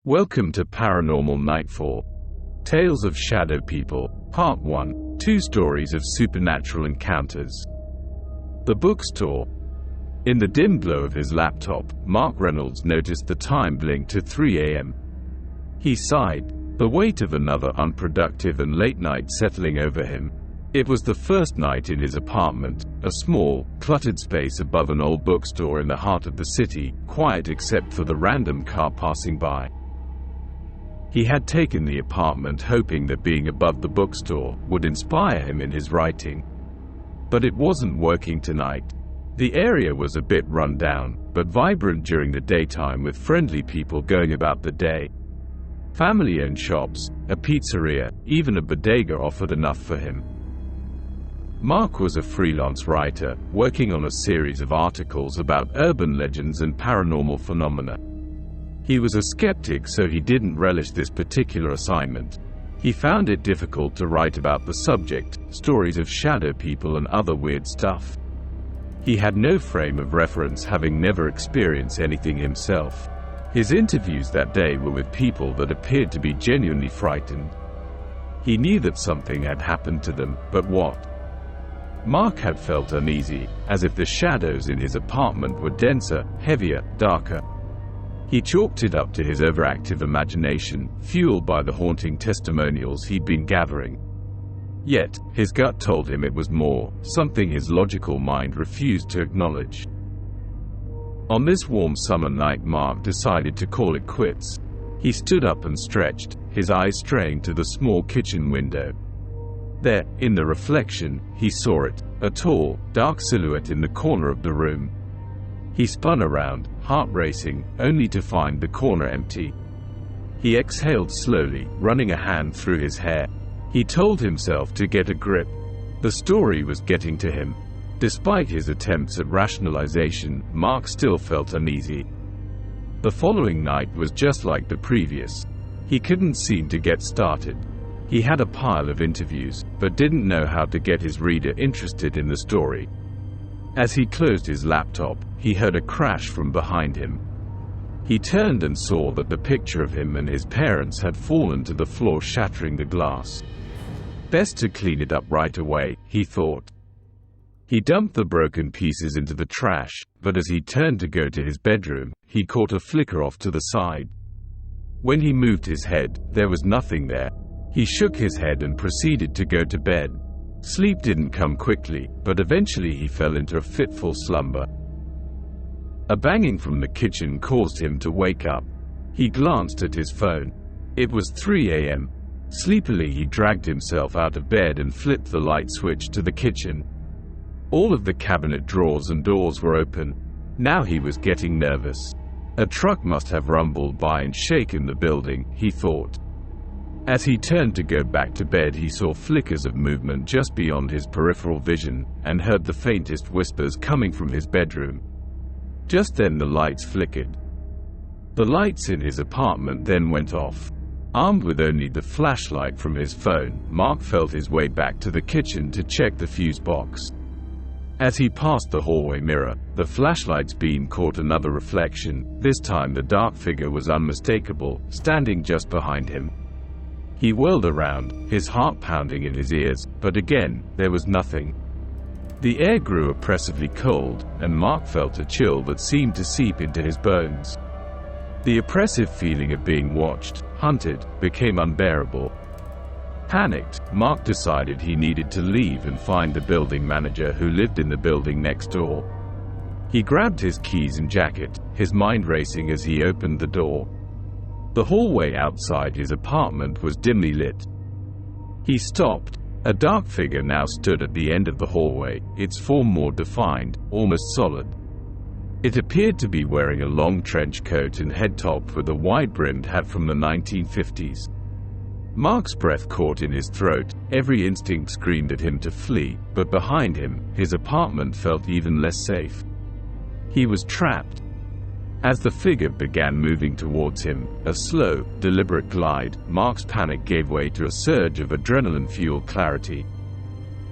Welcome to Paranormal Nightfall. Tales of Shadow People, Part 1. 2 stories of supernatural encounters. The Bookstore. In the dim glow of his laptop, Mark Reynolds noticed the time blink to 3 a.m. He sighed, the weight of another unproductive and late night settling over him. It was the first night in his apartment, a small, cluttered space above an old bookstore in the heart of the city, quiet except for the random car passing by. He had taken the apartment hoping that being above the bookstore would inspire him in his writing. But it wasn't working tonight. The area was a bit run down, but vibrant during the daytime with friendly people going about the day. Family-owned shops, a pizzeria, even a bodega offered enough for him. Mark was a freelance writer, working on a series of articles about urban legends and paranormal phenomena. He was a skeptic, so he didn't relish this particular assignment. He found it difficult to write about the subject, stories of shadow people and other weird stuff. He had no frame of reference, having never experienced anything himself. His interviews that day were with people that appeared to be genuinely frightened. He knew that something had happened to them, but what? Mark had felt uneasy, as if the shadows in his apartment were denser, heavier, darker. He chalked it up to his overactive imagination, fueled by the haunting testimonials he'd been gathering. Yet, his gut told him it was more, something his logical mind refused to acknowledge. On this warm summer night, Mark decided to call it quits. He stood up and stretched, his eyes straying to the small kitchen window. There, in the reflection, he saw it, a tall, dark silhouette in the corner of the room. He spun around, heart racing, only to find the corner empty. He exhaled slowly, running a hand through his hair. He told himself to get a grip. The story was getting to him. Despite his attempts at rationalization, Mark still felt uneasy. The following night was just like the previous. He couldn't seem to get started. He had a pile of interviews, but didn't know how to get his reader interested in the story. As he closed his laptop, he heard a crash from behind him. He turned and saw that the picture of him and his parents had fallen to the floor, shattering the glass. Best to clean it up right away, he thought. He dumped the broken pieces into the trash, but as he turned to go to his bedroom, he caught a flicker off to the side. When he moved his head, there was nothing there. He shook his head and proceeded to go to bed. Sleep didn't come quickly, but eventually he fell into a fitful slumber. A banging from the kitchen caused him to wake up. He glanced at his phone. It was 3 a.m. Sleepily he dragged himself out of bed and flipped the light switch to the kitchen. All of the cabinet drawers and doors were open. Now he was getting nervous. A truck must have rumbled by and shaken the building, he thought. As he turned to go back to bed, he saw flickers of movement just beyond his peripheral vision, and heard the faintest whispers coming from his bedroom. Just then the lights flickered. The lights in his apartment then went off. Armed with only the flashlight from his phone, Mark felt his way back to the kitchen to check the fuse box. As he passed the hallway mirror, the flashlight's beam caught another reflection. This time the dark figure was unmistakable, standing just behind him. He whirled around, his heart pounding in his ears, but again, there was nothing. The air grew oppressively cold, and Mark felt a chill that seemed to seep into his bones. The oppressive feeling of being watched, hunted, became unbearable. Panicked, Mark decided he needed to leave and find the building manager who lived in the building next door. He grabbed his keys and jacket, his mind racing as he opened the door. The hallway outside his apartment was dimly lit. He stopped. A dark figure now stood at the end of the hallway, its form more defined, almost solid. It appeared to be wearing a long trench coat and head top with a wide-brimmed hat from the 1950s. Mark's breath caught in his throat, every instinct screamed at him to flee, but behind him, his apartment felt even less safe. He was trapped. As the figure began moving towards him, a slow, deliberate glide, Mark's panic gave way to a surge of adrenaline-fueled clarity.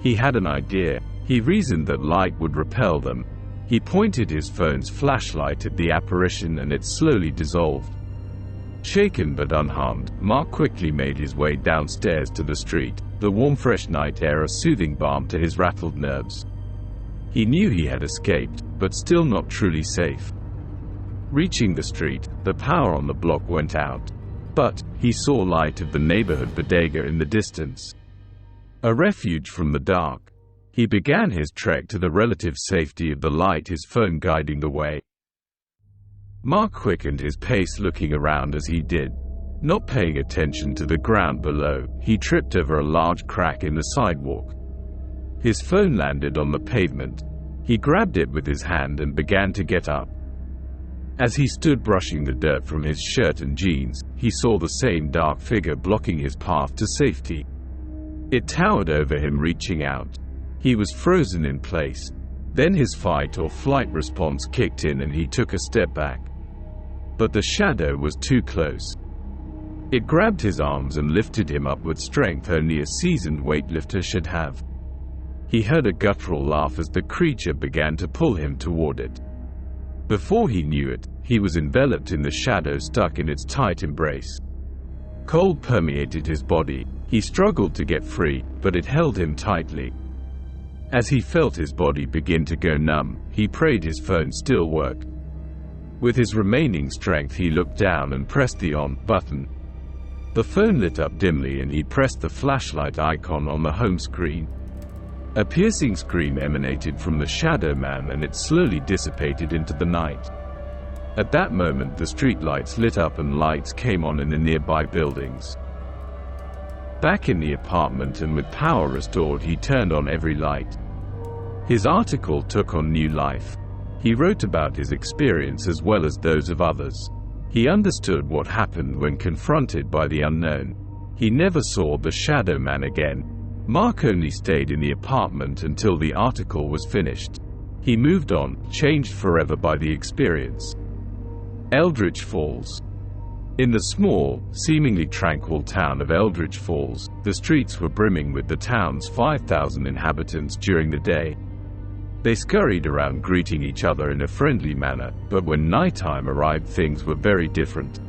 He had an idea. He reasoned that light would repel them. He pointed his phone's flashlight at the apparition and it slowly dissolved. Shaken but unharmed, Mark quickly made his way downstairs to the street, the warm fresh night air a soothing balm to his rattled nerves. He knew he had escaped, but still not truly safe. Reaching the street, the power on the block went out. But he saw light of the neighborhood bodega in the distance. A refuge from the dark. He began his trek to the relative safety of the light, his phone guiding the way. Mark quickened his pace, looking around as he did. Not paying attention to the ground below, he tripped over a large crack in the sidewalk. His phone landed on the pavement. He grabbed it with his hand and began to get up. As he stood brushing the dirt from his shirt and jeans, he saw the same dark figure blocking his path to safety. It towered over him, reaching out. He was frozen in place. Then his fight or flight response kicked in and he took a step back. But the shadow was too close. It grabbed his arms and lifted him up with strength only a seasoned weightlifter should have. He heard a guttural laugh as the creature began to pull him toward it. Before he knew it, he was enveloped in the shadow, stuck in its tight embrace. Cold permeated his body. He struggled to get free, but it held him tightly. As he felt his body begin to go numb, he prayed his phone still worked. With his remaining strength, he looked down and pressed the on button. The phone lit up dimly and he pressed the flashlight icon on the home screen. A piercing scream emanated from the shadow man and it slowly dissipated into the night. At that moment, the streetlights lit up and lights came on in the nearby buildings. Back in the apartment and with power restored, he turned on every light. His article took on new life. He wrote about his experience as well as those of others. He understood what happened when confronted by the unknown. He never saw the shadow man again. Mark only stayed in the apartment until the article was finished. He moved on, changed forever by the experience. Eldridge Falls. In the small, seemingly tranquil town of Eldridge Falls, the streets were brimming with the town's 5,000 inhabitants during the day. They scurried around greeting each other in a friendly manner, but when nighttime arrived, things were very different.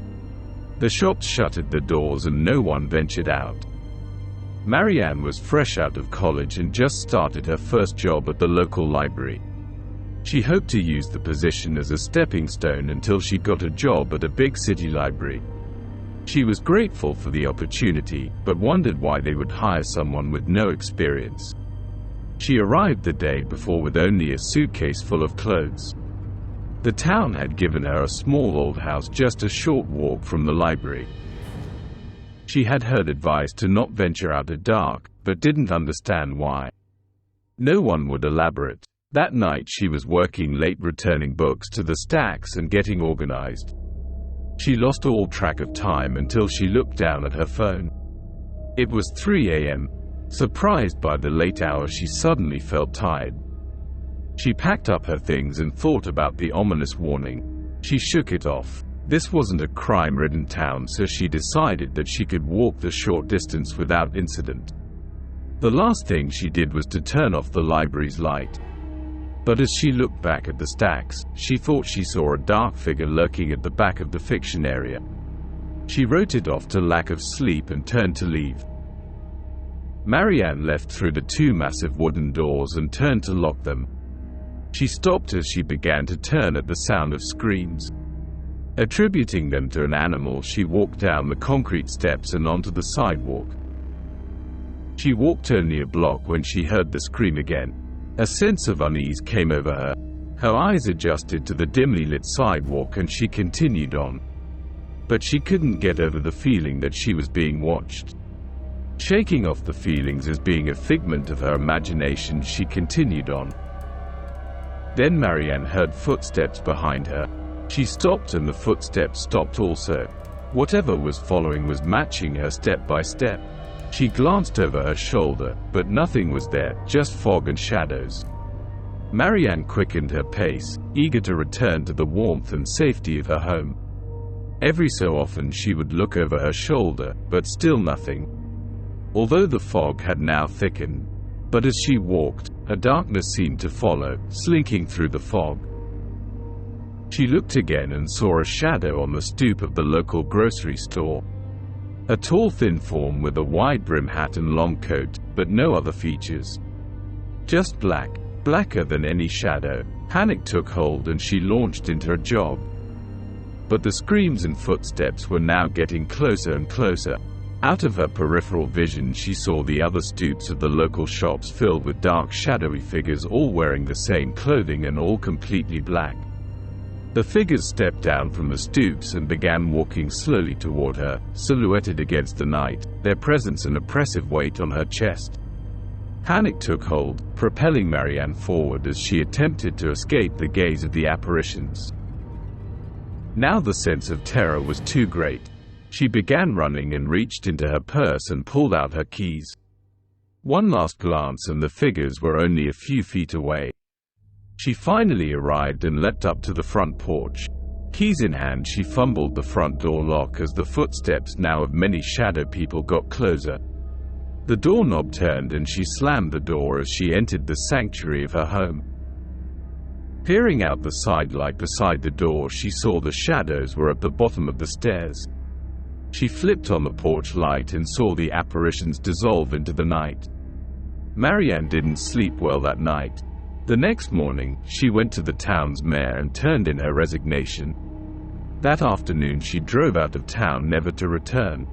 The shops shuttered their doors and no one ventured out. Marianne was fresh out of college and just started her first job at the local library. She hoped to use the position as a stepping stone until she got a job at a big city library. She was grateful for the opportunity, but wondered why they would hire someone with no experience. She arrived the day before with only a suitcase full of clothes. The town had given her a small old house just a short walk from the library. She had heard advice to not venture out at dark, but didn't understand why. No one would elaborate. That night she was working late, returning books to the stacks and getting organized. She lost all track of time until she looked down at her phone. It was 3 a.m. Surprised by the late hour, she suddenly felt tired. She packed up her things and thought about the ominous warning. She shook it off. This wasn't a crime-ridden town, so she decided that she could walk the short distance without incident. The last thing she did was to turn off the library's light. But as she looked back at the stacks, she thought she saw a dark figure lurking at the back of the fiction area. She wrote it off to lack of sleep and turned to leave. Marianne left through the two massive wooden doors and turned to lock them. She stopped as she began to turn at the sound of screams. Attributing them to an animal, she walked down the concrete steps and onto the sidewalk. She walked only a block when she heard the scream again. A sense of unease came over her. Her eyes adjusted to the dimly lit sidewalk and she continued on. But she couldn't get over the feeling that she was being watched. Shaking off the feelings as being a figment of her imagination, she continued on. Then Marianne heard footsteps behind her. She stopped and the footsteps stopped also. Whatever was following was matching her step by step. She glanced over her shoulder, but nothing was there, just fog and shadows. Marianne quickened her pace, eager to return to the warmth and safety of her home. Every so often she would look over her shoulder, but still nothing. Although the fog had now thickened. But as she walked, a darkness seemed to follow, slinking through the fog. She looked again and saw a shadow on the stoop of the local grocery store. A tall, thin form with a wide brim hat and long coat, but no other features. Just black, blacker than any shadow. Panic took hold and she launched into her job. But the screams and footsteps were now getting closer and closer. Out of her peripheral vision she saw the other stoops of the local shops filled with dark, shadowy figures, all wearing the same clothing and all completely black. The figures stepped down from the stoops and began walking slowly toward her, silhouetted against the night, their presence an oppressive weight on her chest. Panic took hold, propelling Marianne forward as she attempted to escape the gaze of the apparitions. Now the sense of terror was too great. She began running and reached into her purse and pulled out her keys. One last glance and the figures were only a few feet away. She finally arrived and leapt up to the front porch. Keys in hand, she fumbled the front door lock as the footsteps now of many shadow people got closer. The doorknob turned and she slammed the door as she entered the sanctuary of her home. Peering out the side light beside the door, she saw the shadows were at the bottom of the stairs. She flipped on the porch light and saw the apparitions dissolve into the night. Marianne didn't sleep well that night. The next morning, she went to the town's mayor and turned in her resignation. That afternoon she drove out of town, never to return.